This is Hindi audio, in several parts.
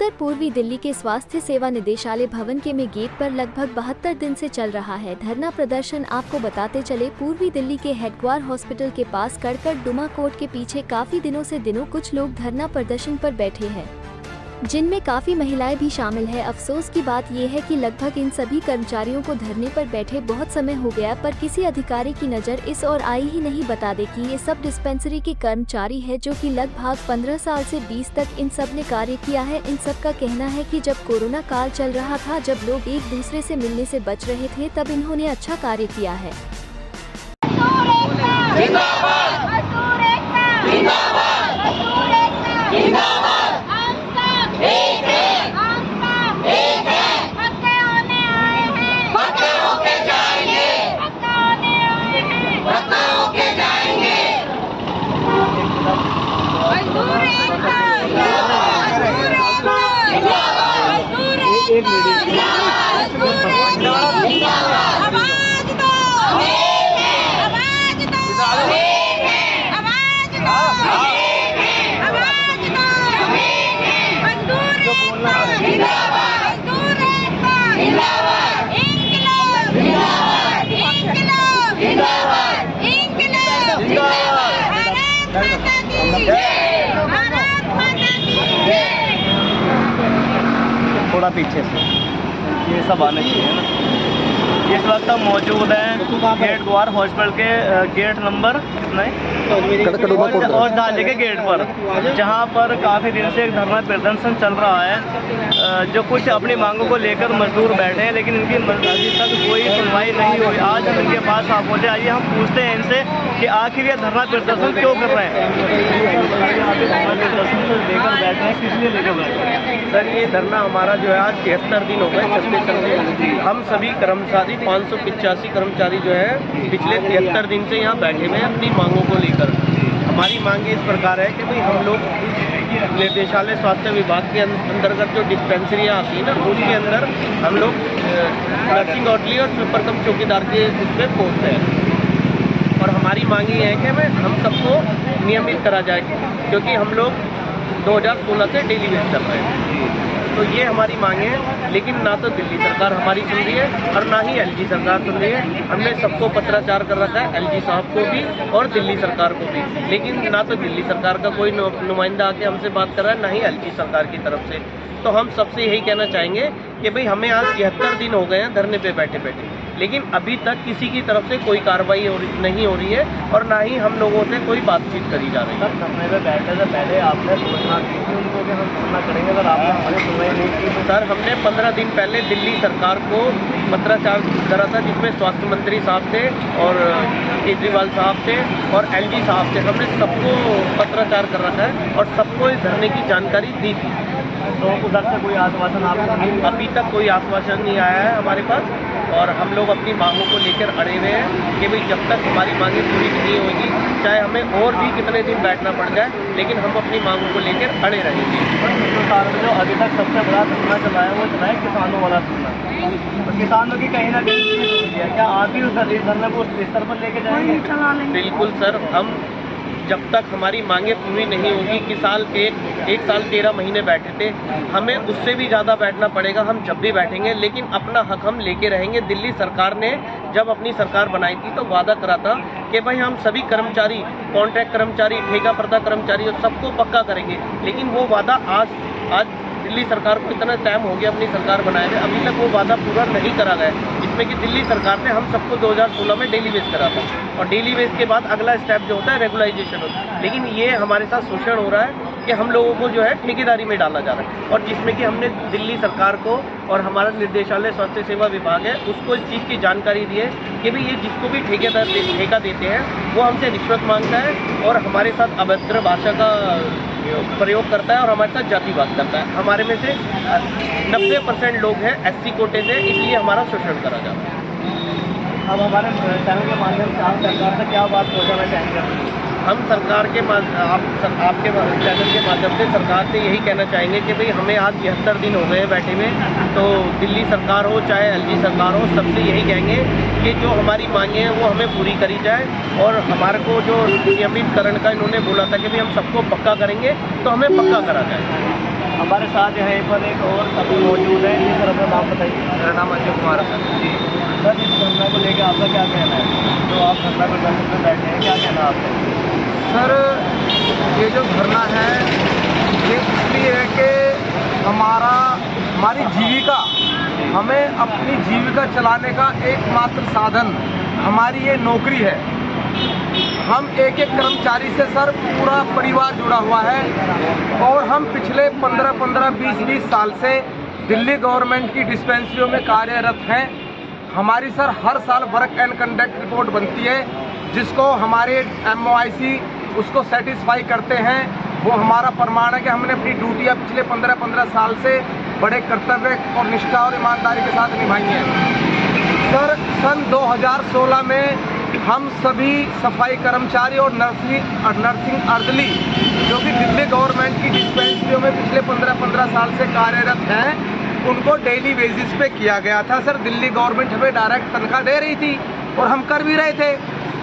उत्तर पूर्वी दिल्ली के स्वास्थ्य सेवा निदेशालय भवन के में गेट पर लगभग 72 दिन से चल रहा है धरना प्रदर्शन। आपको बताते चले, पूर्वी दिल्ली के हेडक्वार्टर हॉस्पिटल के पास कड़कड़ डुमा कोर्ट के पीछे काफी दिनों से कुछ लोग धरना प्रदर्शन पर बैठे हैं, जिनमें काफी महिलाएं भी शामिल है। अफसोस की बात यह है कि लगभग इन सभी कर्मचारियों को धरने पर बैठे बहुत समय हो गया, पर किसी अधिकारी की नज़र इस ओर आई ही नहीं। बता दें कि ये सब डिस्पेंसरी के कर्मचारी है जो कि लगभग 15 साल से 20 तक इन सब ने कार्य किया है। इन सब का कहना है कि जब कोरोना काल चल रहा था, जब लोग एक दूसरे से मिलने से बच रहे थे, तब इन्होंने अच्छा कार्य किया है। थोड़ा पीछे से ये सब आने चाहिए ना। इस वक्त हम मौजूद हैं हेडक्वार्टर हॉस्पिटल के गेट नंबर और दाले के गेट पर, जहां पर काफ़ी दिन से एक धरना प्रदर्शन चल रहा है। जो कुछ अपनी मांगों को लेकर मजदूर बैठे हैं, लेकिन इनकी अभी तक कोई सुनवाई नहीं हुई। आज हम इनके पास आप बोले, आइए हम पूछते हैं इनसे कि आखिर ये धरना प्रदर्शन क्यों कर रहे हैं। लेकर बैठे हैं, किस लिए लेकर बैठे हैं? सर, ये धरना हमारा जो है आज 73 दिन हो गए चलते। हम सभी कर्मचारी 585 कर्मचारी जो है पिछले 73 दिन से यहाँ बैठे हुए हैं अपनी मांगों को लेकर। हमारी मांगे इस प्रकार है कि भाई हम लोग निर्देशालय स्वास्थ्य विभाग के अंतर्गत जो डिस्पेंसरियाँ आती हैं ना, उसके अंदर हम लोग नर्सिंग ऑर्डली और सुपर कम चौकीदार के उसमें पोस्ट है। और हमारी मांग ये है कि हम सबको नियमित करा जाए, क्योंकि हम लोग 2016 से डेली बेस चल रहे हैं। तो ये हमारी मांग है, लेकिन ना तो दिल्ली सरकार हमारी सुन रही है और ना ही एलजी सरकार सुन रही है। हमने सबको पत्राचार कर रखा है, एलजी साहब को भी और दिल्ली सरकार को भी, लेकिन ना तो दिल्ली सरकार का कोई नुमाइंदा आके हमसे बात कर रहा है, ना ही एलजी सरकार की तरफ से। तो हम सबसे यही कहना चाहेंगे कि भाई हमें आज 73 दिन हो गए हैं धरने पे बैठे बैठे, लेकिन अभी तक किसी की तरफ से कोई कार्रवाई नहीं हो रही है और ना ही हम लोगों से कोई बातचीत करी जा रही है। सर, धरने पे बैठने से पहले आपने सूचना दी थी उनको कि हम सुनना करेंगे, अगर आपने हमारी सुनवाई नहीं की? सर, हमने 15 दिन पहले दिल्ली सरकार को पत्राचार करा था, जिसमें स्वास्थ्य मंत्री साहब थे और केजरीवाल साहब थे और एलजी साहब थे। हमने सबको पत्राचार कर रखा है और सबको इस धरने की जानकारी दी थी। तो उधर से कोई आश्वासन आपको? अभी तक कोई आश्वासन नहीं आया है हमारे पास, और हम लोग अपनी मांगों को लेकर अड़े हुए हैं कि भाई जब तक हमारी मांगें पूरी नहीं होगी, चाहे हमें और भी कितने दिन बैठना पड़ जाए, लेकिन हम अपनी मांगों को लेकर अड़े रहेंगे। जो अभी तक सबसे बड़ा धरना चला है वो चला है किसानों वाला धरना। तो किसानों की कहीं ना कहीं क्या आप ही उस धरने को उस स्तर पर लेके जाएंगे? बिल्कुल सर, हम जब तक हमारी मांगें पूरी नहीं होगी कि एक साल 13 महीने बैठे थे, हमें उससे भी ज़्यादा बैठना पड़ेगा। हम जब भी बैठेंगे, लेकिन अपना हक हम लेके रहेंगे। दिल्ली सरकार ने जब अपनी सरकार बनाई थी तो वादा करा था कि भाई हम सभी कर्मचारी, कॉन्ट्रैक्ट कर्मचारी, ठेका प्रदा कर्मचारी और सबको पक्का करेंगे, लेकिन वो वादा आज दिल्ली सरकार को इतना टाइम हो गया अपनी सरकार बनाए हुए, अभी तक वो वादा पूरा नहीं करा गया, जिसमें कि दिल्ली सरकार ने हम सबको 2016 में डेली बेस करा था और डेली बेस के बाद अगला स्टेप जो होता है रेगुलाइजेशन होता है। लेकिन ये हमारे साथ शोषण हो रहा है कि हम लोगों को जो है ठेकेदारी में डाला जा रहा है, और जिसमें कि हमने दिल्ली सरकार को और हमारा निर्देशालय स्वास्थ्य सेवा विभाग है उसको इस चीज़ की जानकारी दी है कि भाई ये जिसको भी ठेका देते हैं वो हमसे रिश्वत मांगता है और हमारे साथ अभद्र भाषा का प्रयोग करता है और हमारे साथ जातिवाद करता है। हमारे में से 90% लोग हैं SC कोटे से, इसलिए हमारा शोषण करा जाता है। अब हमारे चैनल के माध्यम से आप सरकार से क्या बात पहुँचाना चाहेंगे? हम सरकार के आपके चैनल के माध्यम से सरकार से यही कहना चाहेंगे कि भाई हमें आज 73 दिन हो गए बैठे हुए, तो दिल्ली सरकार हो चाहे एलजी सरकार हो, सबसे यही कहेंगे कि जो हमारी मांगे हैं वो हमें पूरी करी जाए, और हमारे को जो नियमितकरण का इन्होंने बोला था कि भाई हम सबको पक्का करेंगे, तो हमें पक्का करा जाए। हमारे साथ यहाँ पर एक और सभी मौजूद है। ये सर अपना नाम बताइए। मेरा नाम अजय कुमार है सर। जी सर, इस धरना को लेकर आपका क्या कहना है? तो आप धरना प्रदर्शन में बैठे हैं, क्या कहना आपका? सर, ये जो धरना है ये इसलिए है कि हमारी जीविका, हमें अपनी जीविका चलाने का एकमात्र साधन हमारी ये नौकरी है। हम एक एक कर्मचारी से सर पूरा परिवार जुड़ा हुआ है, और हम पिछले 15-15, 20-20 साल से दिल्ली गवर्नमेंट की डिस्पेंसरियों में कार्यरत हैं। हमारी सर हर साल वर्क एंड कंडक्ट रिपोर्ट बनती है, जिसको हमारे MOIC उसको सेटिस्फाई करते हैं। वो हमारा प्रमाण है कि हमने अपनी ड्यूटियाँ पिछले 15-15 साल से बड़े कर्तव्य और निष्ठा और ईमानदारी के साथ निभाई हैं। सर, सन 2016 में हम सभी सफाई कर्मचारी और नर्सिंग अर्दली जो कि दिल्ली गवर्नमेंट की डिस्पेंसरियों में पिछले 15-15 साल से कार्यरत हैं, उनको डेली बेसिस पे किया गया था। सर, दिल्ली गवर्नमेंट हमें डायरेक्ट तनख्वाह दे रही थी और हम कर भी रहे थे,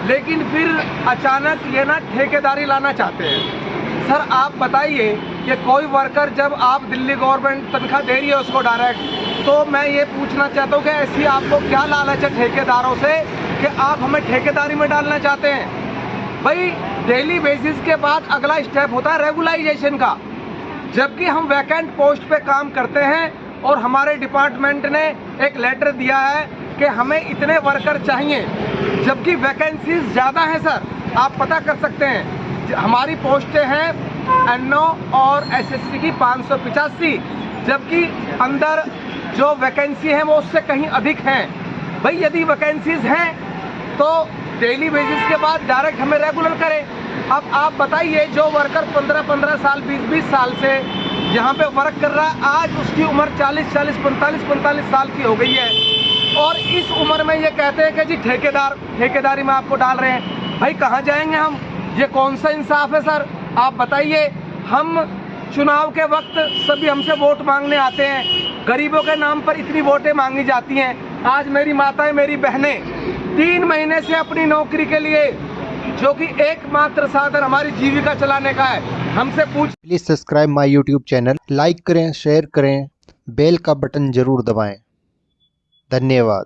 लेकिन फिर अचानक ये ना ठेकेदारी लाना चाहते हैं। सर, आप बताइए कि कोई वर्कर, जब आप दिल्ली गवर्नमेंट तनख्वाह दे रही है उसको डायरेक्ट, तो मैं ये पूछना चाहता हूँ कि ऐसी आपको क्या लालच है ठेकेदारों से कि आप हमें ठेकेदारी में डालना चाहते हैं? भाई, डेली बेसिस के बाद अगला स्टेप होता है रेगुलाइजेशन का, जबकि हम वैकेंट पोस्ट पे काम करते हैं और हमारे डिपार्टमेंट ने एक लेटर दिया है कि हमें इतने वर्कर चाहिए, जबकि वैकेंसीज ज़्यादा हैं। सर, आप पता कर सकते हैं, हमारी पोस्टें हैं NO और SSC की 585, जबकि अंदर जो वैकेंसी है वो उससे कहीं अधिक हैं। भाई, यदि वैकेंसीज हैं तो डेली बेसिस के बाद डायरेक्ट हमें रेगुलर करें। अब आप बताइए, जो वर्कर 15-15 साल, 20-20 साल से यहाँ पे वर्क कर रहा है, आज उसकी उम्र 40-40, 45-45 साल की हो गई है, और इस उम्र में ये कहते हैं कि जी ठेकेदारी में आपको डाल रहे हैं। भाई, कहाँ जाएंगे हम? ये कौन सा इंसाफ है सर? आप बताइए। हम चुनाव के वक्त सभी हमसे वोट मांगने आते हैं, गरीबों के नाम पर इतनी वोटें मांगी जाती हैं। आज मेरी माताएं, मेरी बहनें 3 महीने से अपनी नौकरी के लिए, जो कि एकमात्र साधन हमारी जीविका चलाने का है, हमसे please subscribe my YouTube channel, like करें, शेयर करें, बेल का बटन जरूर दबाएं। धन्यवाद।